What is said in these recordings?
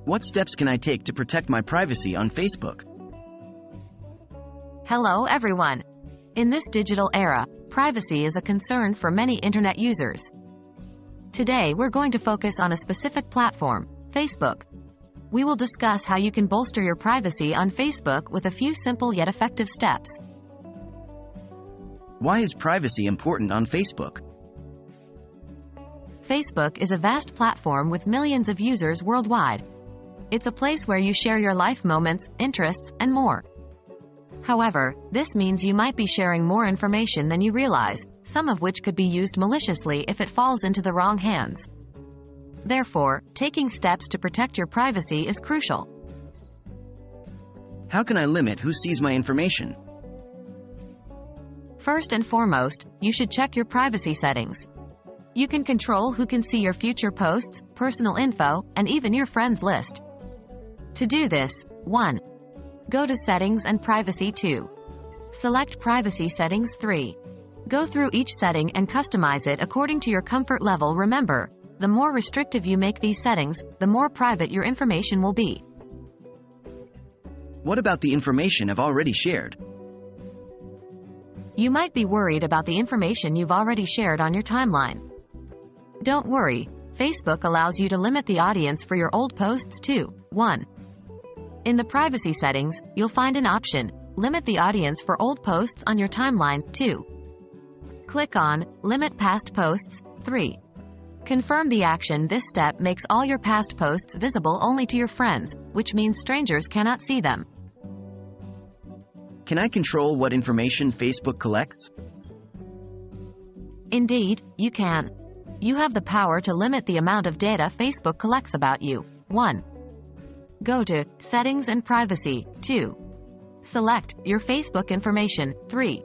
What steps can I take to protect my privacy on Facebook? Hello everyone. In this digital era, privacy is a concern for many internet users. Today we're going to focus on a specific platform, Facebook. We will discuss how you can bolster your privacy on Facebook with a few simple yet effective steps. Why is privacy important on Facebook? Facebook is a vast platform with millions of users worldwide. It's a place where you share your life moments, interests, and more. However, this means you might be sharing more information than you realize, some of which could be used maliciously if it falls into the wrong hands. Therefore, taking steps to protect your privacy is crucial. How can I limit who sees my information? First and foremost, you should check your privacy settings. You can control who can see your future posts, personal info, and even your friends list. To do this, 1. Go to Settings and Privacy. 2. Select Privacy Settings. 3. Go through each setting and customize it according to your comfort level. Remember, the more restrictive you make these settings, the more private your information will be. What about the information I've already shared? You might be worried about the information you've already shared on your timeline. Don't worry, Facebook allows you to limit the audience for your old posts too. 1. In the privacy settings, you'll find an option, Limit the audience for old posts on your timeline. 2. Click on Limit Past Posts. 3. Confirm the action. This step makes all your past posts visible only to your friends, which means strangers cannot see them. Can I control what information Facebook collects? Indeed, you can. You have the power to limit the amount of data Facebook collects about you. 1. Go to Settings and Privacy. 2. Select your Facebook information. 3.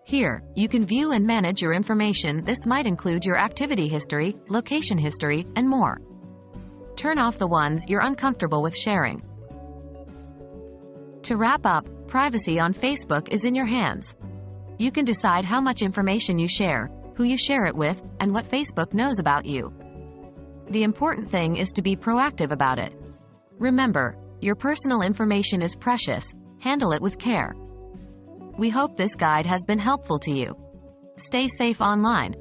Here, you can view and manage your information. This might include your activity history, location history, and more. Turn off the ones you're uncomfortable with sharing. To wrap up, privacy on Facebook is in your hands. You can decide how much information you share, who you share it with, and what Facebook knows about you. The important thing is to be proactive about it. Remember, your personal information is precious. Handle it with care. We hope this guide has been helpful to you. Stay safe online.